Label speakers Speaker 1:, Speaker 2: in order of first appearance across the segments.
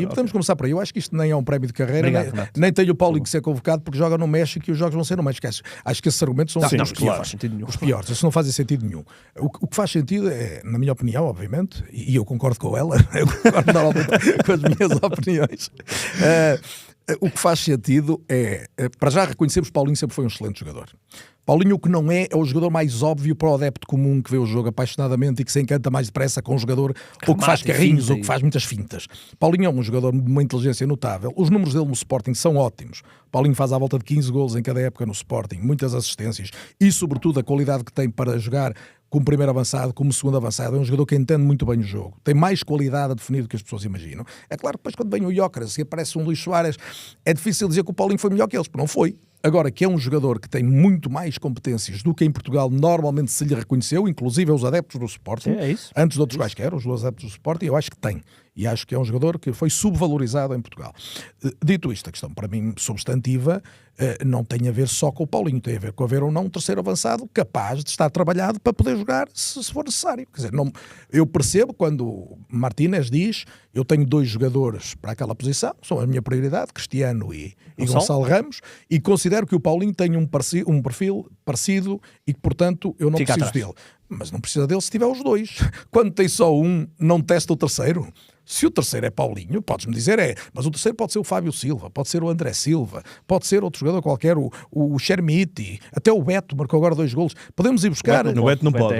Speaker 1: E podemos começar por aí. Eu acho que isto nem é um prémio de carreira,
Speaker 2: Obrigado,
Speaker 1: nem tem o Paulinho que ser convocado porque joga no México e os jogos vão ser no México. Acho que esses argumentos são
Speaker 2: Sim,
Speaker 1: os
Speaker 2: claro,
Speaker 1: piores.
Speaker 2: faz sentido nenhum.
Speaker 1: Os piores, isso não fazem sentido nenhum. O que faz sentido é, na minha opinião, obviamente, e eu concordo com ela, eu concordo normalmente com as minhas opiniões. O que faz sentido é, para já reconhecemos que Paulinho sempre foi um excelente jogador. Paulinho o que não é o jogador mais óbvio para o adepto comum que vê o jogo apaixonadamente e que se encanta mais depressa com um jogador ou que faz carrinhos ou que faz muitas fintas. Paulinho é um jogador de uma inteligência notável. Os números dele no Sporting são ótimos. Paulinho faz à volta de 15 golos em cada época no Sporting, muitas assistências e sobretudo a qualidade que tem para jogar como primeiro avançado, como segundo avançado. É um jogador que entende muito bem o jogo. Tem mais qualidade a definir do que as pessoas imaginam. É claro que depois quando vem o Jóqueres e aparece um Luís Soares, é difícil dizer que o Paulinho foi melhor que eles, porque não foi. Agora, que é um jogador que tem muito mais competências do que em Portugal normalmente se lhe reconheceu, inclusive os adeptos do Sporting, antes de outros quaisquer, os adeptos do Sporting, eu acho que tem. E acho que é um jogador que foi subvalorizado em Portugal. Dito isto, a questão para mim substantiva não tem a ver só com o Paulinho, tem a ver com haver ou não um terceiro avançado capaz de estar trabalhado para poder jogar se for necessário. Quer dizer, eu percebo quando Martínez diz eu tenho 2 jogadores para aquela posição, são a minha prioridade, Cristiano e Gonçalo Ramos, e considero que o Paulinho tem um perfil parecido e que, portanto, eu não preciso dele. Mas não precisa dele se tiver os 2. Quando tem só um, não testa o terceiro. Se o terceiro é Paulinho, podes-me dizer mas o terceiro pode ser o Fábio Silva, pode ser o André Silva, pode ser outro jogador qualquer, o Chermiti, até o Beto marcou agora 2 golos. Podemos ir buscar...
Speaker 3: O Beto não pode.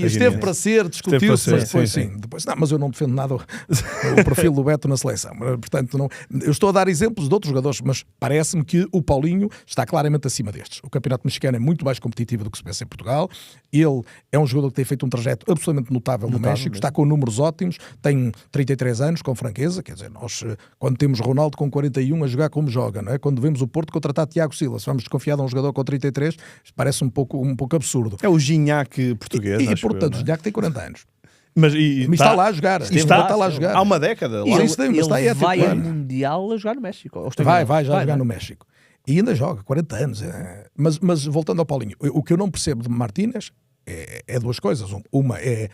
Speaker 1: Esteve para ser, discutiu-se, mas depois sim. Mas eu não defendo nada o perfil do Beto na seleção. Portanto, não, eu estou a dar exemplos de outros jogadores, mas parece-me que o Paulinho está claramente acima destes. O campeonato mexicano é muito mais competitivo do que se pensa em Portugal. Ele é um jogador que tem feito um trajeto absolutamente notável no México, está com números ótimos, tem 33 anos, com franqueza, quer dizer, nós quando temos Ronaldo com 41 a jogar como joga, não é? Quando vemos o Porto contratar Tiago Silva, se vamos desconfiar de um jogador com 33, parece um pouco absurdo.
Speaker 3: É o Gignac português,
Speaker 1: e portanto, o Gignac tem 40 anos.
Speaker 3: Mas
Speaker 1: está lá a jogar. Está lá a jogar.
Speaker 3: Há uma década.
Speaker 2: Ele vai ao Mundial a jogar no México.
Speaker 1: Vai jogar no México. E ainda joga, 40 anos. Mas voltando ao Paulinho, o que eu não percebo de Martínez é 2 coisas. Uma é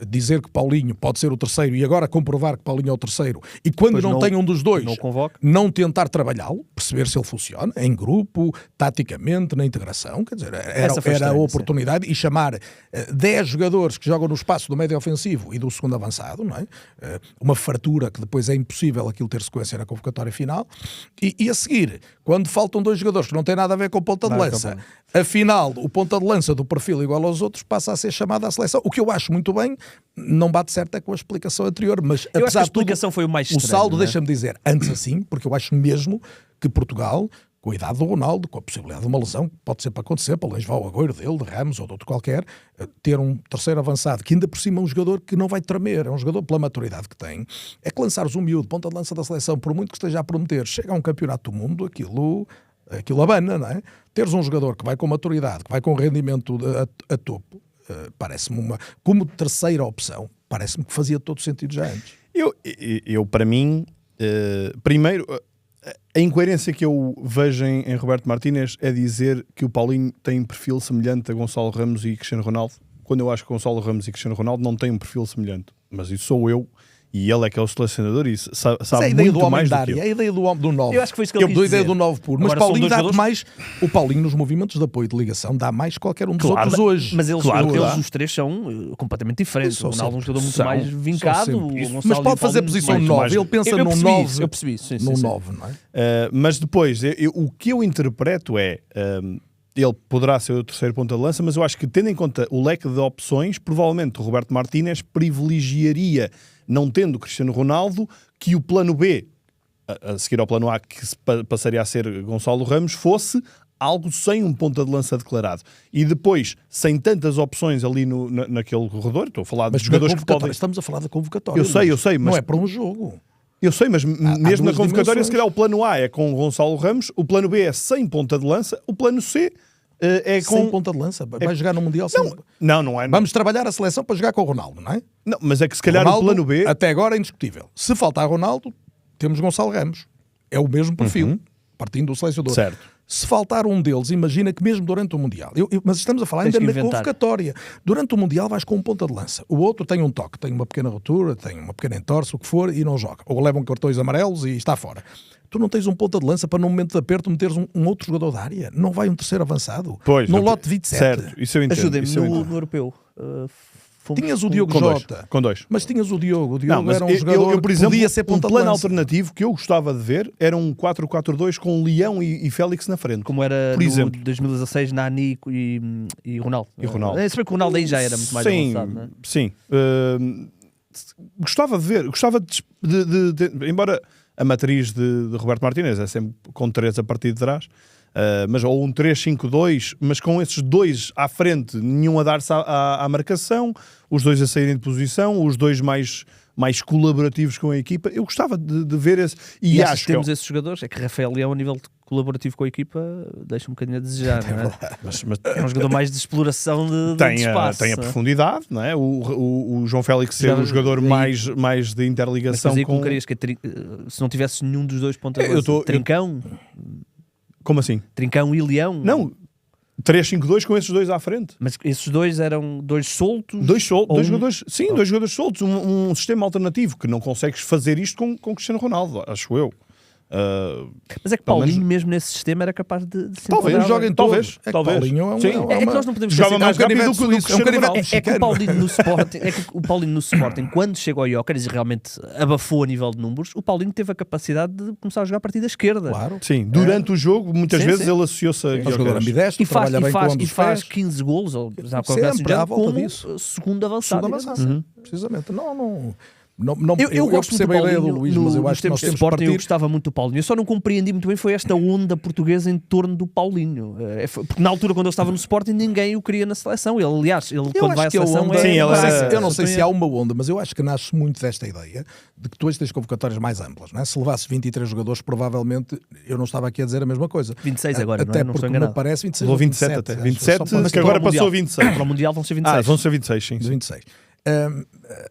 Speaker 1: dizer que Paulinho pode ser o terceiro e agora comprovar que Paulinho é o terceiro e quando não tem um dos 2, não tentar trabalhá-lo, perceber se ele funciona em grupo, taticamente, na integração, quer dizer, era a oportunidade e chamar 10 jogadores que jogam no espaço do médio ofensivo e do segundo avançado, não é? Uma fartura que depois é impossível aquilo ter sequência na convocatória final e a seguir, quando faltam 2 jogadores que não têm nada a ver com ponta de lança, afinal, o ponta de lança do perfil igual aos outros passa a ser chamado à seleção, o que eu acho muito bem, não bate certo com a explicação anterior, mas
Speaker 2: eu
Speaker 1: apesar
Speaker 2: acho que a explicação
Speaker 1: de tudo,
Speaker 2: foi o mais estranho,
Speaker 1: o saldo,
Speaker 2: não é?
Speaker 1: deixa-me dizer, antes assim, porque eu acho mesmo que Portugal, com a idade do Ronaldo, com a possibilidade de uma lesão, que pode ser para acontecer, para levar o Agüero dele, de Ramos ou de outro qualquer, ter um terceiro avançado, que ainda por cima é um jogador que não vai tremer, é um jogador pela maturidade que tem, é que lançares um miúdo, ponta de lança da seleção, por muito que esteja a prometer, chega a um campeonato do mundo, aquilo abana, não é? Teres um jogador que vai com maturidade, que vai com rendimento a topo, parece-me como terceira opção, parece-me que fazia todo sentido já antes.
Speaker 3: Eu para mim, primeiro, a incoerência que eu vejo em Roberto Martínez é dizer que o Paulinho tem perfil semelhante a Gonçalo Ramos e Cristiano Ronaldo, quando eu acho que Gonçalo Ramos e Cristiano Ronaldo não têm um perfil semelhante, mas isso sou eu. E ele é que é o selecionador e sabe muito mais do que eu.
Speaker 1: É a ideia do 9.
Speaker 2: Eu acho que foi isso que ele quis dizer.
Speaker 1: A ideia do 9 puro. Mas Paulinho dá-te mais... O Paulinho nos movimentos de apoio e de ligação dá mais qualquer um dos outros hoje.
Speaker 2: Mas eles os 3 são completamente diferentes. O Ronaldo é um jogador muito mais vincado.
Speaker 1: Mas pode fazer posição 9. Ele pensa num 9.
Speaker 2: Eu percebi isso.
Speaker 1: Num 9, não é?
Speaker 3: Mas depois, o que eu interpreto é... ele poderá ser o terceiro ponta de lança, mas eu acho que, tendo em conta o leque de opções, provavelmente o Roberto Martínez privilegiaria, não tendo Cristiano Ronaldo, que o plano B, a seguir ao plano A, que passaria a ser Gonçalo Ramos, fosse algo sem um ponta de lança declarado. E depois, sem tantas opções ali naquele corredor, estou a falar de jogadores que podem...
Speaker 1: Estamos a falar da convocatória.
Speaker 3: Eu sei, mas...
Speaker 1: Não é para um jogo.
Speaker 3: Eu sei, mas mesmo na convocatória, se calhar o plano A é com Gonçalo Ramos, o plano B é sem ponta de lança, o plano C é com...
Speaker 1: Sem ponta de lança? Vai jogar no Mundial sem...
Speaker 3: Não é.
Speaker 1: Vamos trabalhar a seleção para jogar com o Ronaldo, não é?
Speaker 3: Não, mas é que se calhar Ronaldo, o plano B...
Speaker 1: Até agora é indiscutível. Se faltar Ronaldo, temos Gonçalo Ramos. É o mesmo perfil, partindo do selecionador.
Speaker 3: Certo.
Speaker 1: Se faltar um deles, imagina que mesmo durante o Mundial, mas estamos a falar
Speaker 2: Tens
Speaker 1: ainda
Speaker 2: que
Speaker 1: na
Speaker 2: inventar.
Speaker 1: convocatória, durante o Mundial vais com um ponta de lança, o outro tem um toque, tem uma pequena ruptura, tem uma pequena entorse, o que for, e não joga, ou levam cartões amarelos e está fora. Tu não tens um ponta de lança para num momento de aperto meteres um outro jogador da área, não vai um terceiro avançado,
Speaker 3: Pois,
Speaker 1: no lote 27.
Speaker 3: Certo, isso eu entendo.
Speaker 2: Ajudem-me
Speaker 3: isso eu entendo.
Speaker 2: no europeu.
Speaker 1: Tinhas o Diogo
Speaker 3: Com dois,
Speaker 1: Jota,
Speaker 3: com dois.
Speaker 1: mas tinhas o Diogo
Speaker 3: Não, mas
Speaker 1: era um jogador
Speaker 3: eu, por
Speaker 1: que
Speaker 3: exemplo,
Speaker 1: podia ser
Speaker 3: um
Speaker 1: ponta de
Speaker 3: plano
Speaker 1: lança.
Speaker 3: alternativo que eu gostava de ver era um 4-4-2 com Leão e Félix na frente.
Speaker 2: Como era
Speaker 3: Por
Speaker 2: no
Speaker 3: exemplo.
Speaker 2: 2016, Nani e Ronaldo.
Speaker 3: E Ronaldo.
Speaker 2: Se bem que o Ronaldo aí já era muito mais
Speaker 3: Sim,
Speaker 2: avançado, não é?
Speaker 3: sim. Gostava de ver, embora a matriz de Roberto Martínez é sempre com 3 a partir de trás, mas ou um 3-5-2, mas com esses dois à frente, nenhum a dar-se à marcação, os dois a saírem de posição, os dois mais colaborativos com a equipa. Eu gostava de ver esse.
Speaker 2: E
Speaker 3: acho que
Speaker 2: temos esses jogadores. É que Rafael Leão, a nível colaborativo com a equipa, deixa um bocadinho a desejar, não é?
Speaker 3: mas
Speaker 2: É um jogador mais de exploração de espaço.
Speaker 3: tem a profundidade, não é? O João Félix ser
Speaker 2: Já-
Speaker 3: o jogador
Speaker 2: aí-
Speaker 3: mais de
Speaker 2: Mas
Speaker 3: interligação
Speaker 2: fazia
Speaker 3: com...
Speaker 2: colocarias que se não tivesse nenhum dos dois pontas de
Speaker 3: Eu
Speaker 2: lança,
Speaker 3: tô-
Speaker 2: Trincão?
Speaker 3: Como assim?
Speaker 2: Trincão e Leão?
Speaker 3: Não, 3-5-2 com esses dois à frente.
Speaker 2: Mas esses dois eram dois soltos?
Speaker 3: Dois
Speaker 2: Ou
Speaker 3: jogadores, sim, dois jogadores soltos, um sistema alternativo que não consegues fazer isto com Cristiano Ronaldo, acho eu.
Speaker 2: Mas é que
Speaker 3: Pelo
Speaker 2: Paulinho,
Speaker 3: menos-
Speaker 2: mesmo nesse sistema, era capaz de se
Speaker 3: Talvez,
Speaker 2: enquadrar.
Speaker 1: joguem
Speaker 3: talvez,
Speaker 1: todos. É que
Speaker 3: talvez.
Speaker 1: Paulinho é um-
Speaker 3: Sim.
Speaker 1: é uma-
Speaker 2: É que nós não podemos
Speaker 3: Jogava
Speaker 2: esquecer-
Speaker 3: mais
Speaker 1: é um
Speaker 3: rápido
Speaker 1: canivete
Speaker 3: do que o
Speaker 1: suíço,
Speaker 3: Cristiano
Speaker 1: canivete-
Speaker 3: Ronaldo.
Speaker 2: É que o Paulinho no Sporting, no Sporting, quando chegou ao Jóqueres e realmente abafou a nível de números, o Paulinho teve a capacidade de começar a jogar a partir da esquerda.
Speaker 1: Claro.
Speaker 3: Sim, durante o jogo, muitas
Speaker 2: Sim,
Speaker 3: vezes
Speaker 2: sim.
Speaker 3: ele associou-se a
Speaker 1: É um jogador
Speaker 3: Gyökeres.
Speaker 1: ambidestro,
Speaker 2: E faz,
Speaker 1: trabalha bem com ambos
Speaker 2: e
Speaker 1: os
Speaker 2: faz
Speaker 1: pés.
Speaker 2: 15 golos, ou já
Speaker 1: Sempre
Speaker 2: qualquer assim,
Speaker 1: à volta
Speaker 2: como
Speaker 1: disso.
Speaker 2: segundo avançado.
Speaker 1: Segundo
Speaker 2: digamos
Speaker 1: avançado.
Speaker 2: assim.
Speaker 1: Precisamente. Não,
Speaker 2: Eu gosto muito
Speaker 1: percebo
Speaker 2: do
Speaker 1: a ideia do
Speaker 2: Paulinho,
Speaker 1: Luís, mas eu
Speaker 2: nos
Speaker 1: acho que nós
Speaker 2: tempos de
Speaker 1: temos que
Speaker 2: Sporting eu
Speaker 1: partir.
Speaker 2: gostava muito do Paulinho. Eu só não compreendi muito bem foi esta onda portuguesa em torno do Paulinho. Porque na altura, quando ele estava no Sporting, ninguém o queria na seleção. Ele, aliás,
Speaker 1: Eu
Speaker 2: quando vai à
Speaker 1: acho que a
Speaker 2: seleção
Speaker 1: onda,
Speaker 3: Sim, ele
Speaker 1: eu
Speaker 3: é-
Speaker 1: não sei se há uma onda, mas eu acho que nasce muito desta ideia de que tu hoje tens convocatórias mais amplas. Não é? Se levasses 23 jogadores, provavelmente eu não estava aqui a dizer a mesma coisa.
Speaker 2: 26 agora,
Speaker 1: Até
Speaker 2: não é? Não
Speaker 1: porque
Speaker 2: estou
Speaker 1: me
Speaker 2: enganado.
Speaker 1: parece 26
Speaker 3: Levou
Speaker 1: ou
Speaker 3: 27 até.
Speaker 1: acho,
Speaker 3: 27,
Speaker 1: só para-
Speaker 3: que agora
Speaker 2: Para o
Speaker 3: passou
Speaker 2: Mundial.
Speaker 3: 26.
Speaker 2: Para o Mundial vão ser 26.
Speaker 3: Vão ser 26, sim.
Speaker 1: de 26.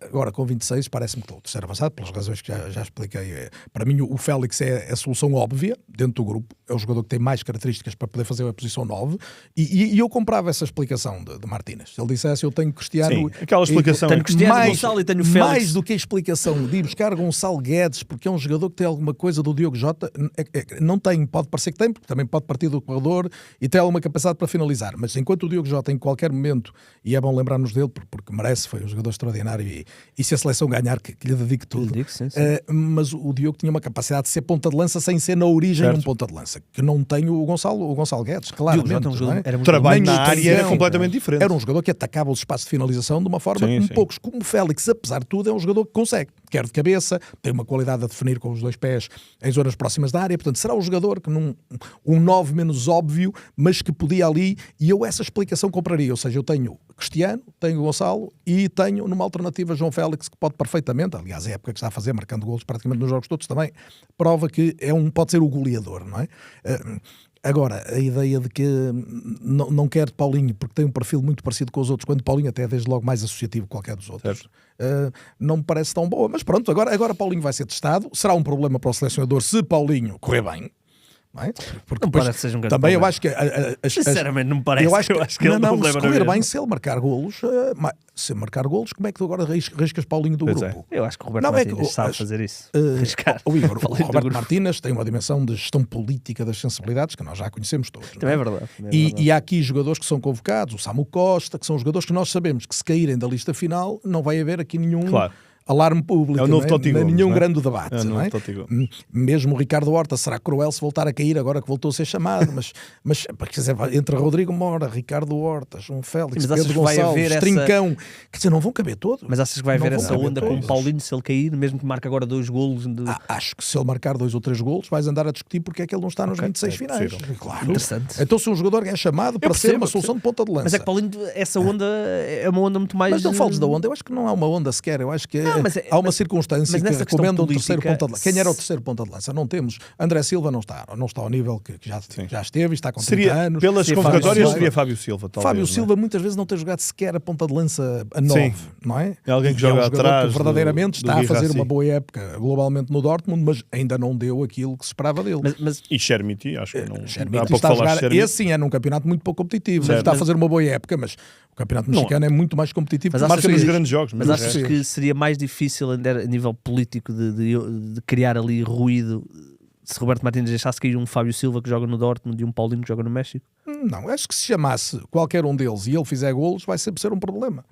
Speaker 1: Agora, com 26, parece-me que o terceiro avançado, pelas razões que já expliquei. Para mim, o Félix é a solução óbvia dentro do grupo. É o jogador que tem mais características para poder fazer a posição 9. E eu comprava essa explicação de Martínez. Se ele dissesse, eu tenho Cristiano...
Speaker 3: Sim, aquela explicação
Speaker 2: Tenho
Speaker 3: é
Speaker 2: Cristiano,
Speaker 1: mais,
Speaker 2: Gonçalo e tenho Félix.
Speaker 1: mais do que a explicação de ir buscar Gonçalo Guedes, porque é um jogador que tem alguma coisa do Diogo Jota, não tem, pode parecer que tem, porque também pode partir do corredor e tem alguma capacidade para finalizar, mas enquanto o Diogo Jota em qualquer momento, e é bom lembrarmos dele, porque merece, foi um jogador extraordinário e se a seleção ganhar, que lhe dedique tudo.
Speaker 2: Sim.
Speaker 1: Mas o Diogo tinha uma capacidade de ser ponta de lança sem ser na origem
Speaker 3: Certo.
Speaker 1: um ponta de lança, que não tem o Gonçalo Guedes,
Speaker 2: Diogo
Speaker 1: claramente.
Speaker 2: Jota é um jogador-
Speaker 1: não é?
Speaker 2: era um
Speaker 3: O trabalho
Speaker 1: Nem
Speaker 3: na
Speaker 1: o
Speaker 3: área era
Speaker 1: Trincão,
Speaker 3: completamente diferente.
Speaker 1: Era um jogador que atacava os espaços de finalização de uma forma
Speaker 3: Sim,
Speaker 1: como
Speaker 3: sim.
Speaker 1: poucos. Como o Félix, apesar de tudo, é um jogador que consegue. Quer de cabeça, tem uma qualidade a definir com os dois pés em zonas próximas da área. Portanto, será o jogador que um 9 menos óbvio, mas que podia ali, e eu essa explicação compraria. Ou seja, eu tenho Cristiano, tenho Gonçalo e tenho numa alternativa João Félix, que pode perfeitamente, aliás, é a época que está a fazer, marcando golos praticamente nos jogos todos também, prova que pode ser o goleador, não é? Agora, a ideia de que não quer Paulinho, porque tem um perfil muito parecido com os outros, quando Paulinho até é desde logo mais associativo que qualquer dos outros, não me parece tão boa. Mas pronto, agora Paulinho vai ser testado. Será um problema para o selecionador se Paulinho correr bem. Não é? Porque
Speaker 2: Não
Speaker 1: depois,
Speaker 2: parece que seja um grande
Speaker 1: também
Speaker 2: problema.
Speaker 1: eu acho que
Speaker 2: Sinceramente, não me parece.
Speaker 1: eu acho que ele
Speaker 2: não
Speaker 1: se
Speaker 2: leva
Speaker 1: correr
Speaker 2: na
Speaker 1: bem,
Speaker 2: vida.
Speaker 1: se ele marcar golos, se marcar golos, como é que tu agora riscas Paulinho do
Speaker 3: Pois é.
Speaker 1: grupo?
Speaker 2: Eu acho que o Roberto
Speaker 1: Não, é que
Speaker 2: Martínez
Speaker 1: o-
Speaker 2: sabe
Speaker 1: as-
Speaker 2: fazer isso. Arriscar.
Speaker 1: O Igor, o
Speaker 2: Paulinho do
Speaker 1: Roberto
Speaker 2: grupo.
Speaker 1: Martínez tem uma dimensão de gestão política das sensibilidades que nós já conhecemos todos. não
Speaker 2: Também é verdade.
Speaker 1: E há aqui jogadores que são convocados, o Samu Costa, que são jogadores que nós sabemos que se caírem da lista final não vai haver aqui nenhum
Speaker 3: Claro.
Speaker 1: alarme público,
Speaker 3: É o novo
Speaker 1: não
Speaker 3: Totti Gomes,
Speaker 1: nenhum
Speaker 3: não é?
Speaker 1: grande debate.
Speaker 3: É o
Speaker 1: não
Speaker 3: novo
Speaker 1: é?
Speaker 3: Totti Gomes.
Speaker 1: Mesmo o Ricardo Horta será cruel se voltar a cair agora que voltou a ser chamado, mas quer dizer, entre Rodrigo Mora, Ricardo Horta, João Félix,
Speaker 2: Sim, mas achas
Speaker 1: Pedro
Speaker 2: que vai
Speaker 1: Gonçalves,
Speaker 2: haver essa-
Speaker 1: Trincão, quer dizer, não vão caber todos.
Speaker 2: Mas achas que vai
Speaker 1: Não
Speaker 2: haver
Speaker 1: vão
Speaker 2: essa
Speaker 1: caber
Speaker 2: onda com o
Speaker 1: todos.
Speaker 2: Paulinho se ele cair, mesmo que marque agora 2 golos?
Speaker 1: Acho que se ele marcar 2 ou 3 golos, vais andar a discutir porque é que ele não está nos 26 finais.
Speaker 3: possível.
Speaker 1: Claro.
Speaker 2: Interessante.
Speaker 1: Então, se um jogador é chamado para ser
Speaker 2: percebo,
Speaker 1: uma solução de ponta de lança.
Speaker 2: Mas é que Paulinho, essa onda é uma onda muito mais.
Speaker 1: Mas não fales da onda, eu acho que não há uma onda sequer. Eu acho que é há uma circunstância
Speaker 2: mas
Speaker 1: que
Speaker 2: nessa questão
Speaker 1: recomenda um terceiro
Speaker 2: política,
Speaker 1: ponta de lança. Quem era o terceiro ponta de lança? Não temos. André Silva não está ao nível que já esteve e está com 30 anos.
Speaker 3: Pelas
Speaker 2: Seria
Speaker 3: convocatórias
Speaker 2: Fábio
Speaker 3: seria Fábio Silva, talvez.
Speaker 1: Fábio
Speaker 3: não é?
Speaker 1: Silva muitas vezes não tem jogado sequer a ponta de lança a 9, não é?
Speaker 3: É alguém que
Speaker 1: E
Speaker 3: joga
Speaker 1: um jogador
Speaker 3: atrás
Speaker 1: que verdadeiramente
Speaker 3: do
Speaker 1: está a
Speaker 3: Guirassy.
Speaker 1: fazer uma boa época globalmente no Dortmund, mas ainda não deu aquilo que se esperava dele.
Speaker 2: Mas
Speaker 3: E Chermiti, acho que não.
Speaker 1: Chermiti
Speaker 3: Há pouco
Speaker 1: está a
Speaker 3: falaste
Speaker 1: jogar,
Speaker 3: de Chermiti.
Speaker 1: esse sim é num campeonato muito pouco competitivo.
Speaker 3: Certo.
Speaker 1: Está a fazer uma boa época, mas o campeonato mexicano é muito mais competitivo.
Speaker 2: Mas
Speaker 1: que o
Speaker 3: Marca
Speaker 2: achas
Speaker 3: nos
Speaker 2: que-
Speaker 3: grandes jogos.
Speaker 2: Mas
Speaker 3: o
Speaker 2: achas
Speaker 3: resto-
Speaker 2: que seria mais difícil a nível político de criar ali ruído se Roberto Martínez deixasse cair um Fábio Silva que joga no Dortmund e um Paulinho que joga no México?
Speaker 1: Não, acho que se chamasse qualquer um deles e ele fizer golos, vai sempre ser um problema.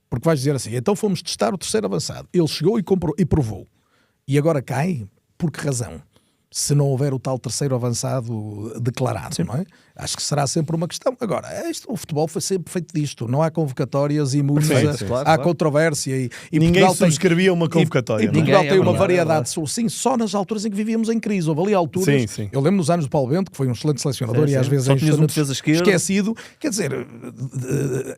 Speaker 1: Porque vais dizer assim, então fomos testar o terceiro avançado. Ele chegou e provou. E agora cai? Por que razão? Se não houver o tal terceiro avançado declarado, não é? Acho que será sempre uma questão. Agora, o futebol foi sempre feito disto. Não há convocatórias imunes,
Speaker 3: Perfeito,
Speaker 2: claro,
Speaker 1: há
Speaker 2: claro.
Speaker 1: controvérsia. E
Speaker 3: Ninguém
Speaker 1: Portugal tem-
Speaker 3: subscrevia uma convocatória.
Speaker 1: E
Speaker 3: não é?
Speaker 1: Portugal
Speaker 2: Ninguém,
Speaker 1: tem
Speaker 2: é
Speaker 1: uma
Speaker 2: verdade,
Speaker 1: variedade, sim, só nas alturas em que vivíamos em crise. Houve ali alturas,
Speaker 3: Sim, sim.
Speaker 1: eu lembro nos anos do Paulo Bento, que foi um excelente selecionador
Speaker 2: Sim,
Speaker 1: e às
Speaker 2: sim.
Speaker 1: vezes
Speaker 2: Só
Speaker 1: é
Speaker 2: tinhas um
Speaker 1: injustamente
Speaker 2: defesa esquerdo.
Speaker 1: esquecido. Quer dizer,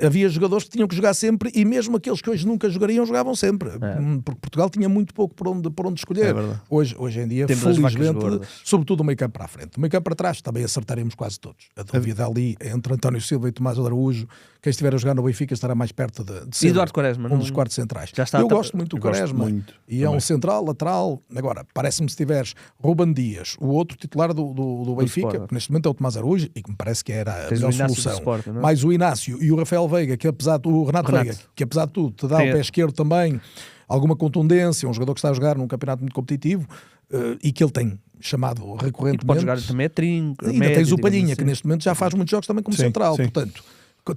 Speaker 1: havia jogadores que tinham que jogar sempre e mesmo aqueles que hoje nunca jogariam, jogavam sempre. Porque Portugal tinha muito pouco por onde escolher.
Speaker 3: É verdade.
Speaker 1: Hoje em dia,
Speaker 2: Temos as vacas
Speaker 1: felizmente,
Speaker 2: gordas.
Speaker 1: sobretudo o meio campo para a frente. O meio campo para trás também acertaremos quase todos. A dúvida ali entre António Silva e Tomás Araújo, quem estiver a jogar no Benfica estará mais perto de ser
Speaker 2: Eduardo Quaresma,
Speaker 1: um
Speaker 2: não-
Speaker 1: dos quartos centrais.
Speaker 2: Já está
Speaker 1: Eu
Speaker 2: a
Speaker 1: gosto muito do
Speaker 3: Eu gosto
Speaker 1: Quaresma.
Speaker 3: muito
Speaker 1: E é um central, lateral. Agora, parece-me se tiveres Ruben Dias, o outro titular do Benfica,
Speaker 2: Sporting.
Speaker 1: que neste momento é o Tomás Araújo, e que me parece que era a
Speaker 2: Tens
Speaker 1: melhor
Speaker 2: o Inácio do
Speaker 1: solução.
Speaker 2: Sporting, não é?
Speaker 1: Mais o Inácio e o Rafael Veiga, que apesar do Renato Veiga, que apesar de tudo te dá
Speaker 2: Tem-
Speaker 1: o pé esquerdo também, alguma contundência, um jogador que está a jogar num campeonato muito competitivo e que ele tem chamado
Speaker 2: E que
Speaker 1: recorrentemente.
Speaker 2: pode jogar também a trinco. a
Speaker 1: Ainda
Speaker 2: médio,
Speaker 1: tens o
Speaker 2: digamos
Speaker 1: Palhinha,
Speaker 2: assim.
Speaker 1: que neste momento já faz muitos jogos também como
Speaker 3: Sim,
Speaker 1: central.
Speaker 3: sim.
Speaker 1: Portanto,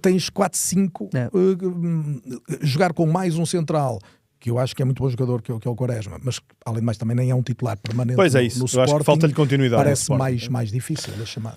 Speaker 1: tens 4, 5.
Speaker 2: É.
Speaker 1: Jogar com mais um central, que eu acho que é muito bom jogador, que é o Quaresma, mas além de mais também nem é um titular permanente
Speaker 3: Pois é
Speaker 1: no
Speaker 3: isso. Eu acho
Speaker 1: Sporting,
Speaker 3: que falta-lhe continuidade no
Speaker 1: parece
Speaker 3: Sporting.
Speaker 1: mais difícil a chamar.